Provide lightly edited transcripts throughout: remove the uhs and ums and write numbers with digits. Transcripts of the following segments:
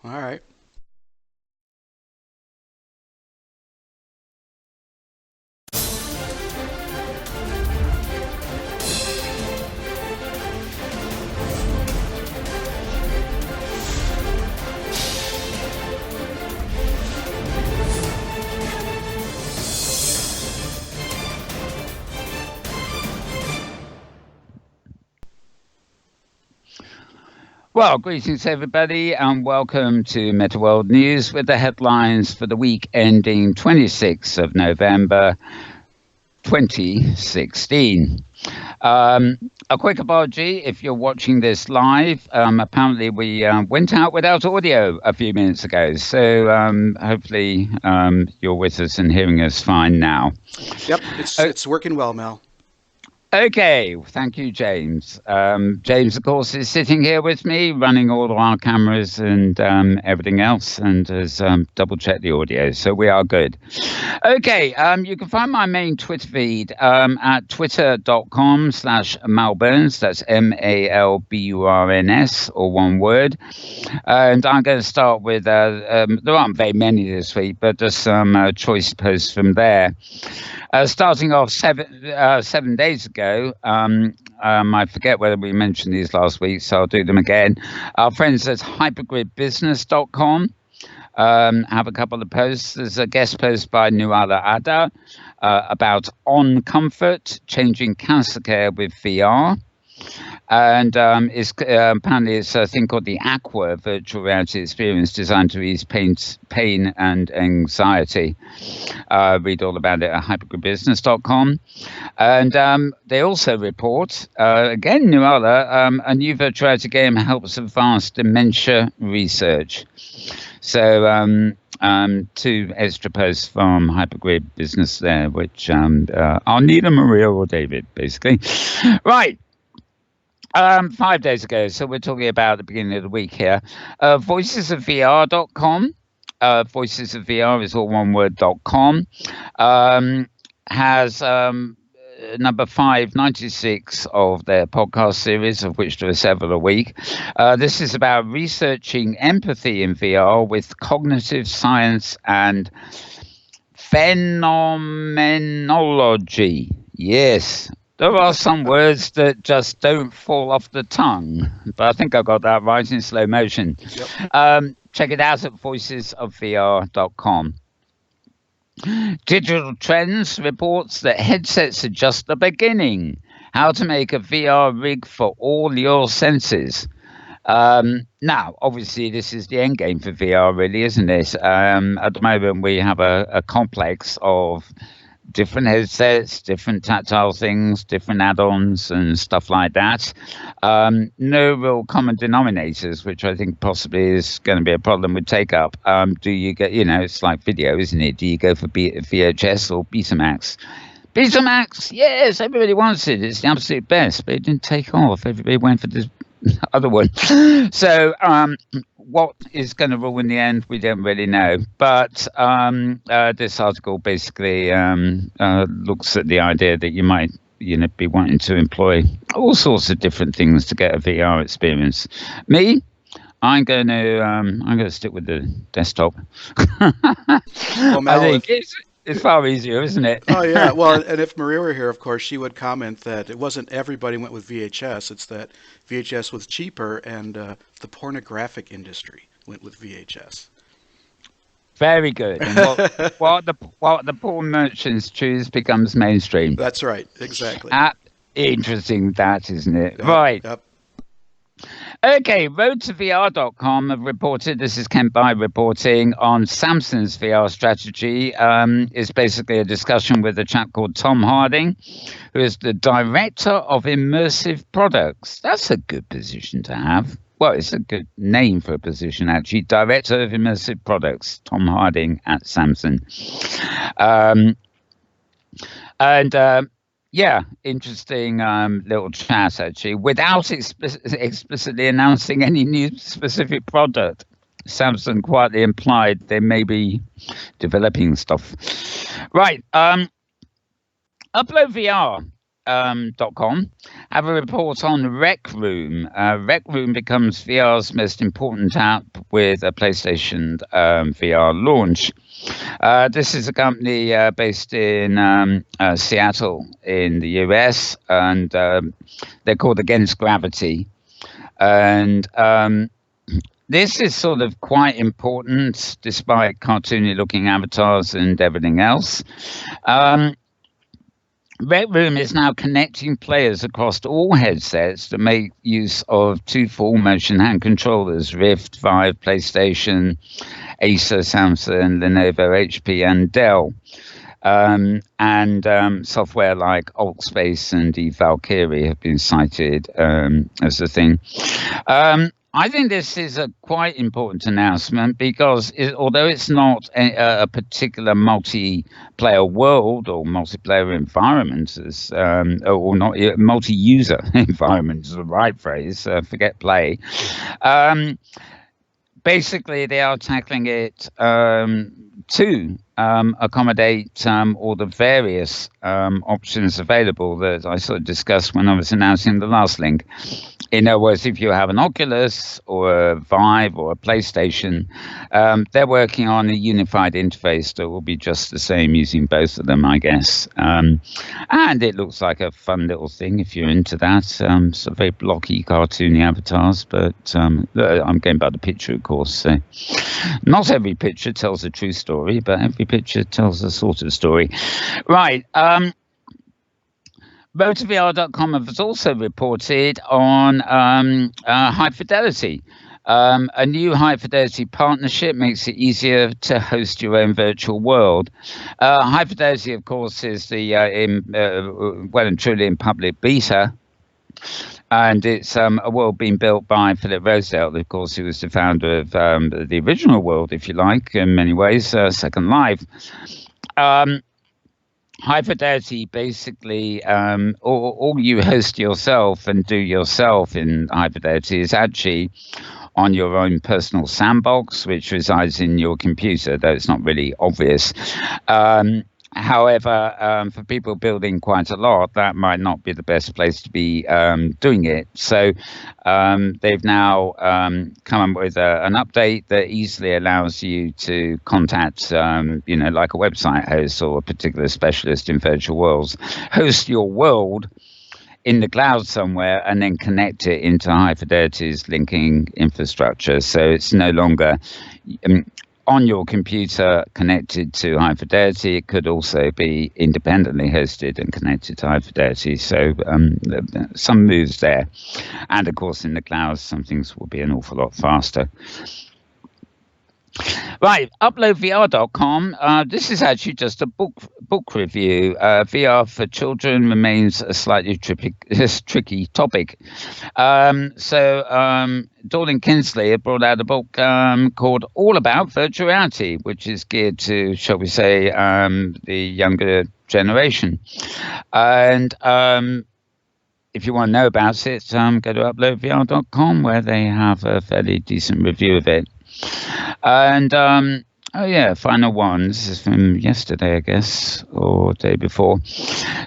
All right. Well, greetings everybody, and welcome to Metaworld News with the headlines for the week ending 26th of November 2016. A quick apology if you're watching this live. Apparently, we went out without audio a few minutes ago, so hopefully you're with us and hearing us fine now. Yep, it's O- it's working well, Mel. Okay, thank you, James. James, of course, is sitting here with me, running all of our cameras and everything else, and has double checked the audio, so we are good. Okay, you can find my main Twitter feed at twitter.com/Malburns. That's Malburns, or one word. And I'm going to start with, there aren't very many this week, but just some choice posts from there. Starting off 7 days ago, I forget whether we mentioned these last week, so I'll do them again. Our friends at hypergridbusiness.com have a couple of posts. There's a guest post by Nuala Ada about on comfort, changing cancer care with VR. And apparently it's a thing called the Aqua virtual reality experience designed to ease pain and anxiety. Read all about it at hypergridbusiness.com. And they also report, again, Nuala, a new virtual reality game helps advance dementia research. So two extra posts from Hypergrid Business there, which are neither Maria or David, basically. Right. 5 days ago, so we're talking about the beginning of the week here. Voicesofvr.com. Voices of VR is all one word.com. Has number 596 of their podcast series, of which there are several a week. This is about researching empathy in VR with cognitive science and phenomenology. Yes. There are some words that just don't fall off the tongue, but I think I got that right in slow motion. Yep. Check it out at voicesofvr.com. Digital Trends reports that headsets are just the beginning. How to make a VR rig for all your senses. Now, obviously, this is the end game for VR, really, isn't it? At the moment, we have a complex of different headsets, different tactile things, different add-ons and stuff like that. No real common denominators, which I think possibly is going to be a problem with take-up. Do you get, it's like video, isn't it? Do you go for VHS or Betamax? Betamax, yes, everybody wants it. It's the absolute best, but it didn't take off. Everybody went for this other one. So what is going to rule in the end, we don't really know. But this article basically looks at the idea that you might be wanting to employ all sorts of different things to get a VR experience. Me, I'm going to stick with the desktop. Well, Mel, I think it's far easier, isn't it? oh yeah. Well, and if Maria were here, of course, she would comment that it wasn't everybody went with VHS. It's that VHS was cheaper, and the pornographic industry went with VHS. Very good. And what the poor merchants choose becomes mainstream. That's right. Exactly. Interesting, that isn't it? Yep. Right. Yep. Okay, roadtovr.com have reported, this is Kent By reporting on Samsung's VR strategy. It's basically a discussion with a chap called Tom Harding, who is the director of immersive products. That's a good position to have. Well, it's a good name for a position, actually. Director of immersive products, Tom Harding at Samsung. Yeah, interesting little chat, actually, without explicitly announcing any new specific product. Samsung quietly implied they may be developing stuff. Right. UploadVR.com have a report on Rec Room. Rec Room becomes VR's most important app with a PlayStation VR launch. This is a company based in Seattle in the US, and they're called Against Gravity. And this is sort of quite important, despite cartoony-looking avatars and everything else. Rec Room is now connecting players across all headsets to make use of two full motion hand controllers, Rift, Vive, PlayStation, Acer, Samsung, Lenovo, HP, and Dell. And software like AltSpace and eValkyrie have been cited as a thing. I think this is a quite important announcement because although it's not a particular multiplayer world or multiplayer environment, or not multi-user environment is the right phrase, forget play. Basically, they are tackling it to accommodate all the various options available that I sort of discussed when I was announcing the last link. In other words, if you have an Oculus or a Vive or a PlayStation, they're working on a unified interface that will be just the same using both of them, I guess. And it looks like a fun little thing if you're into that. Sort of very blocky, cartoony avatars, but I'm going by the picture, of course. So not every picture tells a true story, but every picture tells a sort of story. Right. MotorVR.com has also reported on high fidelity. A new high fidelity partnership makes it easier to host your own virtual world. High fidelity, of course, is the well and truly in public beta. And it's a world being built by Philip Rosedale, of course, who was the founder of the original world, if you like, in many ways, Second Life. High fidelity, basically, all you host yourself and do yourself in high fidelity is actually on your own personal sandbox, which resides in your computer, though it's not really obvious. However, for people building quite a lot, that might not be the best place to be doing it. So they've now come up with an update that easily allows you to contact, like a website host or a particular specialist in virtual worlds, host your world in the cloud somewhere and then connect it into high fidelity's linking infrastructure. So it's no longer on your computer connected to high fidelity. It could also be independently hosted and connected to high fidelity. So some moves there. And of course, in the cloud, some things will be an awful lot faster. Right, uploadvr.com. This is actually just a book review. VR for children remains a slightly tricky topic. So Dorling Kinsley had brought out a book called All About Virtual Reality, which is geared to, shall we say, the younger generation. And if you want to know about it, go to uploadvr.com, where they have a fairly decent review of it. And final one. This is from yesterday, I guess, or day before.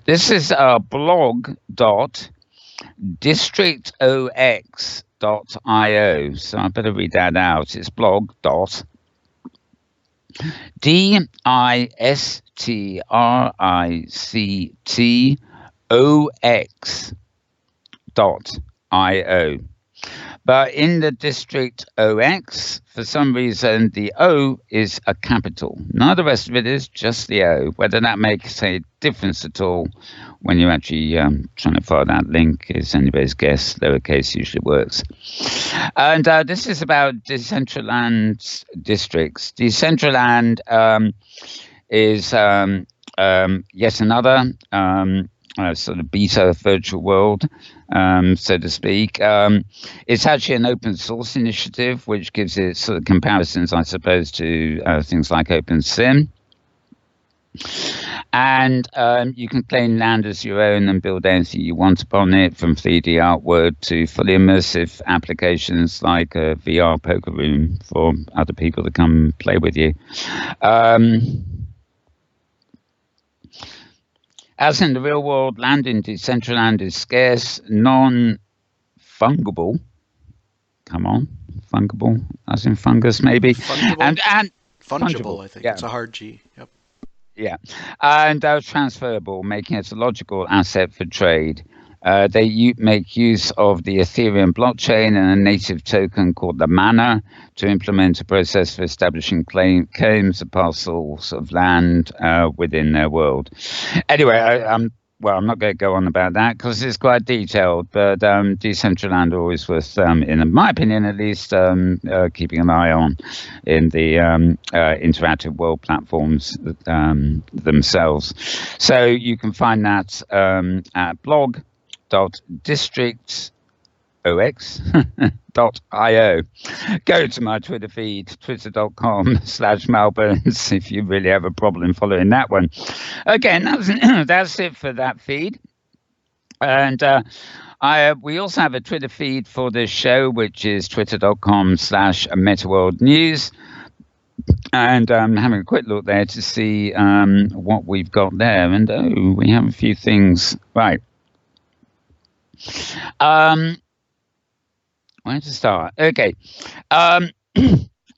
This is blog.districtox.io. So I better read that out. It's blog.districtox.io. But in the District OX, for some reason, the O is a capital. None of the rest of it is, just the O. Whether that makes a difference at all when you're actually trying to follow that link is anybody's guess. Lowercase usually works. And this is about Decentraland districts. Decentraland is yet another sort of beta virtual world, so to speak. It's actually an open source initiative, which gives it sort of comparisons, I suppose, to things like OpenSim. And you can claim land as your own and build anything you want upon it, from 3D artwork to fully immersive applications like a VR poker room for other people to come play with you. As in the real world, land in Decentraland is scarce, non-fungible. Come on, fungible, as in fungus, maybe, Fungible? and Fungible, fungible, I think. yeah, It's a hard G. Yep. yeah, and transferable, making it a logical asset for trade. They make use of the Ethereum blockchain and a native token called the Mana to implement a process for establishing claims of parcels of land within their world. Anyway, I'm not going to go on about that because it's quite detailed, but Decentraland are always worth, in my opinion at least, keeping an eye on in the interactive world platforms themselves. So you can find that at blog.districtsox.io. Go to my Twitter feed, twitter.com/Malbones, if you really have a problem following that one. Again, that's it for that feed. And we also have a Twitter feed for this show, which is twitter.com/Metaworld News. And having a quick look there to see what we've got there. And we have a few things. Right. Where to start? Okay.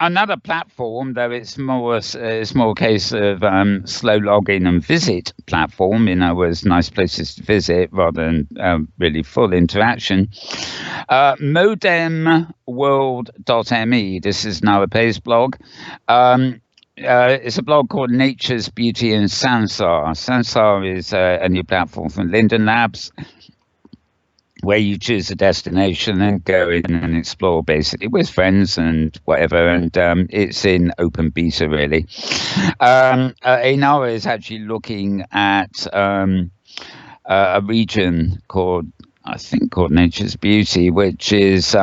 Another platform, though it's more a case of slow login and visit platform, in other words, nice places to visit rather than really full interaction. Modemworld.me. This is now a paid blog. It's a blog called Nature's Beauty in Sansar. Sansar is a new platform from Linden Labs, where you choose a destination and go in and explore basically with friends and whatever. And it's in open beta, really. Inara is actually looking at a region called Nature's Beauty, which is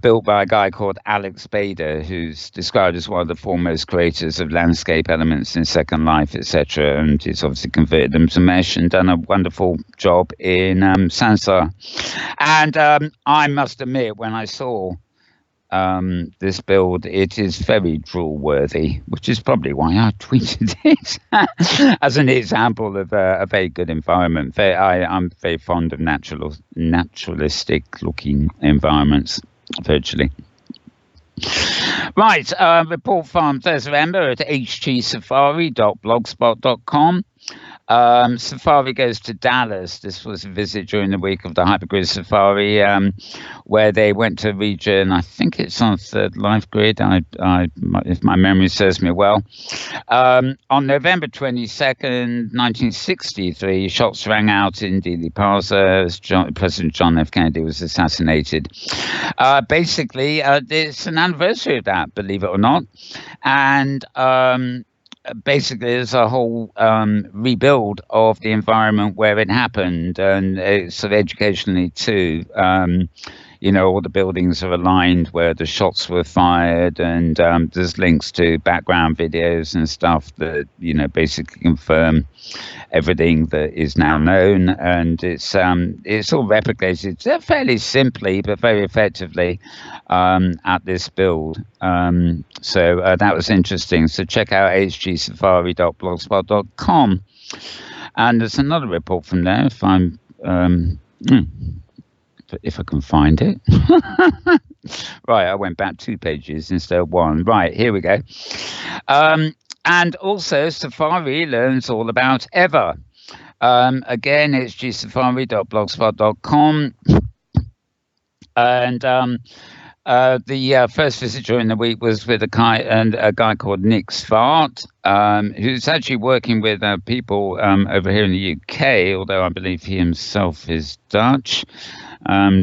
built by a guy called Alex Bader, who's described as one of the foremost creators of landscape elements in Second Life, etc. And he's obviously converted them to mesh and done a wonderful job in Sansar. And I must admit, when I saw this build, it is very drool worthy, which is probably why I tweeted it as an example of a very good environment. I'm very fond of naturalistic looking environments, virtually. Right, report from Thursday November at hgsafari.blogspot.com. Safari goes to Dallas. This was a visit during the week of the Hypergrid Safari, where they went to a region, I think it's on Third Life Grid, if my memory serves me well. On November 22nd, 1963, shots rang out in Dealey Plaza as President John F. Kennedy was assassinated. Basically, it's an anniversary of that, believe it or not. And basically there's a whole rebuild of the environment where it happened, and it's sort of educationally too. All the buildings are aligned where the shots were fired, and there's links to background videos and stuff that basically confirm everything that is now known, and it's all replicated fairly simply but very effectively at this build. So that was interesting. So check out hgsafari.blogspot.com. And there's another report from there if I can find it. Right, I went back 2 pages instead of 1. Right, here we go. And also, Safari learns all about Ever. Again, it's gsafari.blogspot.com. And the first visit during the week was with a guy called Nick Svart, who's actually working with people over here in the UK, although I believe he himself is Dutch.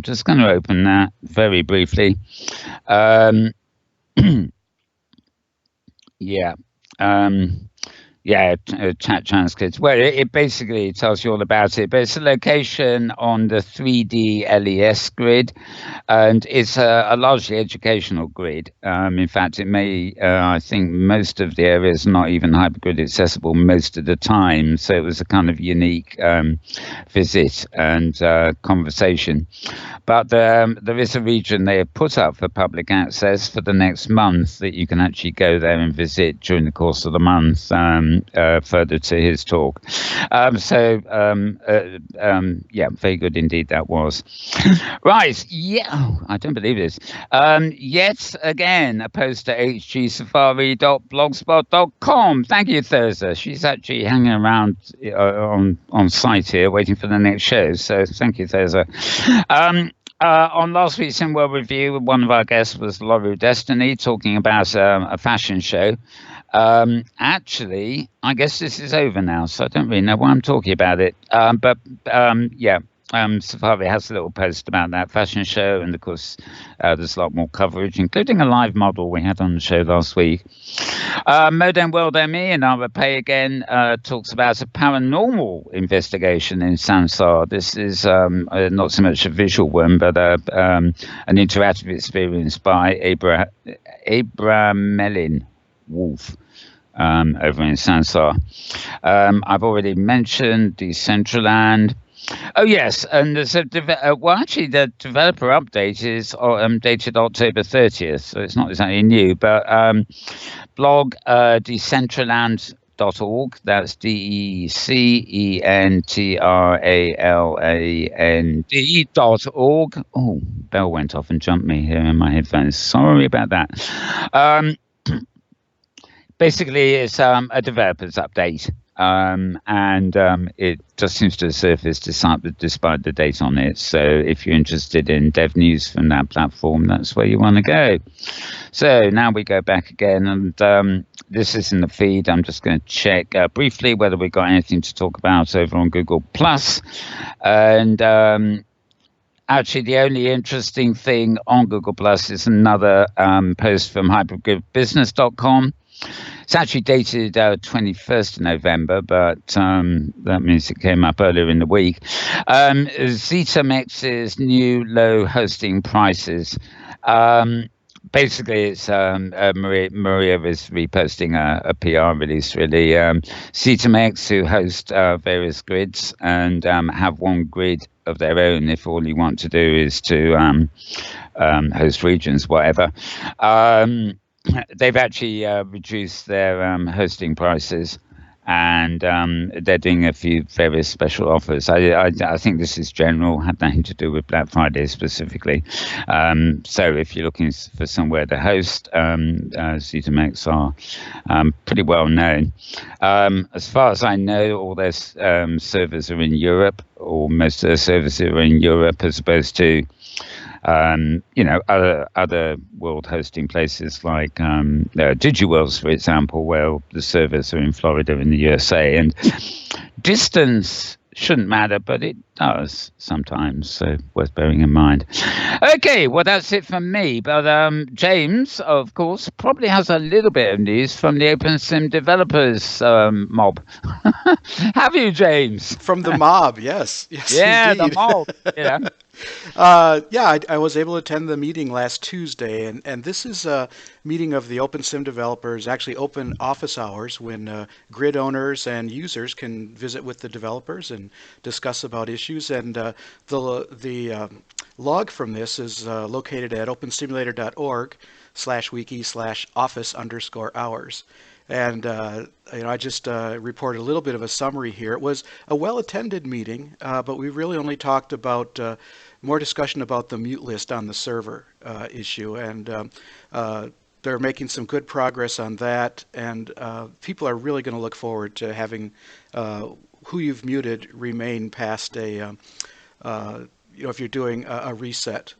Just going to open that very briefly. Chat transcripts. Well, it basically tells you all about it, but it's a location on the 3D LES grid, and it's a largely educational grid. In fact, it may, I think most of the areas are not even hypergrid accessible most of the time, so it was a kind of unique visit and conversation. But there is a region they have put up for public access for the next month that you can actually go there and visit during the course of the month. further to his talk. Yeah, very good indeed that was. Right, yeah, I don't believe this. Yet again, a post at hgsafari.blogspot.com. Thank you, Thursday. She's actually hanging around on site here, waiting for the next show. So thank you, Thursday. On last week's In World Review, one of our guests was Laura Destiny talking about a fashion show. Actually, I guess this is over now, so I don't really know why I'm talking about it. Safari has a little post about that fashion show, and of course, there's a lot more coverage, including a live model we had on the show last week. Modern World ME and Ara Pay again talks about a paranormal investigation in Sansar. This is not so much a visual one, but an interactive experience by Abramelin Wolf. Over in Sansar. I've already mentioned Decentraland. Oh, yes, and there's actually the developer update is dated October 30th, so it's not exactly new, but blog decentraland.org, that's DECENTRALAND.org. Oh, bell went off and jumped me here in my headphones. Sorry about that. Basically, it's a developer's update. It just seems to surface despite the date on it. So if you're interested in dev news from that platform, that's where you want to go. So now we go back again, and this is in the feed. I'm just going to check briefly whether we got anything to talk about over on Google Plus. And actually, the only interesting thing on Google Plus is another post from hypergridbusiness.com. It's actually dated 21st of November, but that means it came up earlier in the week. ZetaMex's new low hosting prices. Basically, it's Maria is reposting a PR release, really. ZetaMex, who host various grids and have one grid of their own if all you want to do is to host regions, whatever. They've actually reduced their hosting prices, and they're doing a few various special offers. I think this is general, had nothing to do with Black Friday specifically. So if you're looking for somewhere to host, ZetaMex are pretty well known. As far as I know, all their servers are in Europe, or most of their servers are in Europe, as opposed to other world hosting places like DigiWorlds, for example, where the servers are in Florida in the USA. And distance shouldn't matter, but it does sometimes, so worth bearing in mind. Okay, well, that's it from me. But James, of course, probably has a little bit of news from the OpenSim developers mob. Have you, James? From the mob, yes. Yeah, indeed. the mob. Yeah. I was able to attend the meeting last Tuesday, and this is a meeting of the OpenSim developers, actually open office hours when grid owners and users can visit with the developers and discuss about issues. And the log from this is located at opensimulator.org/wiki/office_hours. And I just reported a little bit of a summary here. It was a well-attended meeting, but we really only talked about more discussion about the mute list on the server issue, and they're making some good progress on that. And people are really going to look forward to having who you've muted remain past a if you're doing a reset.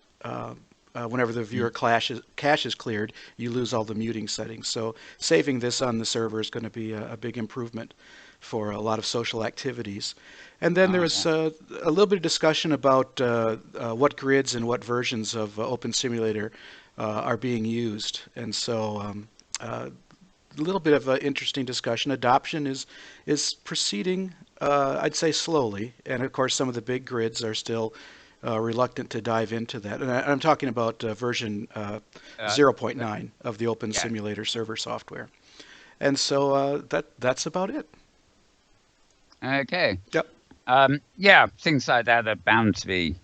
Whenever the viewer cache is cleared, you lose all the muting settings. So saving this on the server is going to be a big improvement for a lot of social activities. And then there was a little bit of discussion about what grids and what versions of Open Simulator are being used. And so a little bit of an interesting discussion. Adoption is proceeding, I'd say, slowly. And of course, some of the big grids are still reluctant to dive into that. And I'm talking about version 0.9 of the Open Simulator server software. And so that's about it. Okay. Yep. Things like that are bound to be,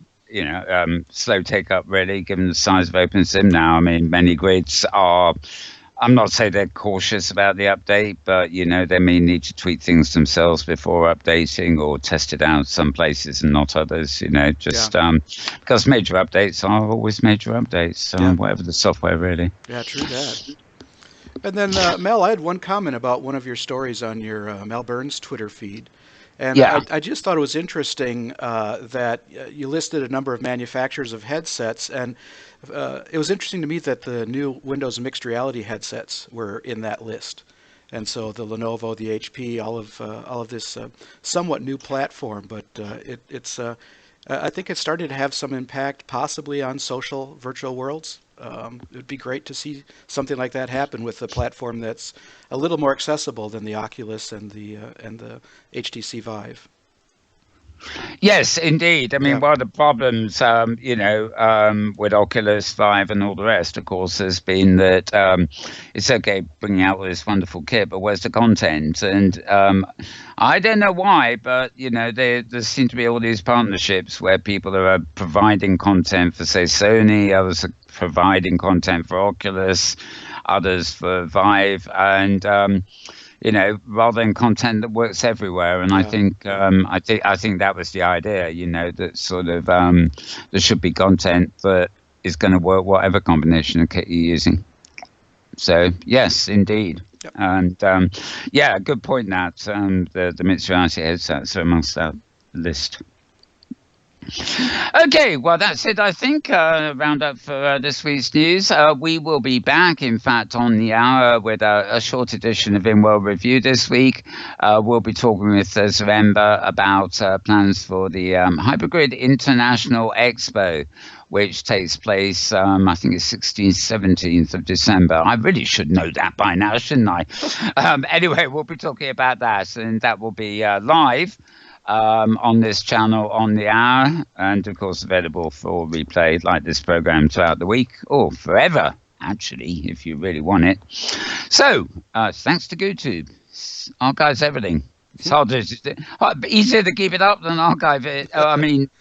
slow take up, really, given the size of OpenSim now. I mean, many grids are I'm not saying they're cautious about the update, but they may need to tweak things themselves before updating or test it out some places and not others. Yeah. Just because major updates are always major updates, Yeah. whatever the software really. Yeah, true that. And then, Mel, I had one comment about one of your stories on your Mel Burns Twitter feed. And Yeah. I just thought it was interesting that you listed a number of manufacturers of headsets. And it was interesting to me that the new Windows mixed reality headsets were in that list. And so the Lenovo, the HP, all of this somewhat new platform, but I think it started to have some impact, possibly on social virtual worlds. It would be great to see something like that happen with a platform that's a little more accessible than the Oculus and the HTC Vive. Yes, indeed. I mean, Yeah, one of the problems, with Oculus 5 and all the rest, of course, has been that it's okay bringing out this wonderful kit, but where's the content? And I don't know why, but, there seem to be all these partnerships where people are providing content for, say, Sony, others are providing content for Oculus, others for Vive, and rather than content that works everywhere. And I yeah, think, I think that was the idea. That sort of there should be content that is going to work whatever combination of kit you're using. So yes, indeed. yep. And yeah, good point. That the mixed reality headsets are amongst that list. Okay, well, that's it, I think. Round up for this week's news. We will be back, in fact, on the hour with a short edition of In World Review this week. We'll be talking with Zaremba about plans for the Hypergrid International Expo, which takes place, I think it's 16th, 17th of December. I really should know that by now, shouldn't I? Anyway, we'll be talking about that, and that will be live on this channel on the hour, and of course available for replay like this program throughout the week or forever, actually, if you really want it. So thanks to YouTube, archives everything. It's easier to keep it up than archive it.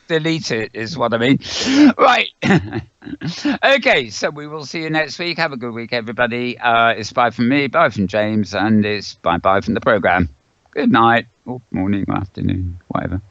Delete it is what I mean. Right. Okay, so we will see you next week. Have a good week, everybody. It's bye from me, bye from James, and it's bye from the program. Good night, or morning, or afternoon, whatever.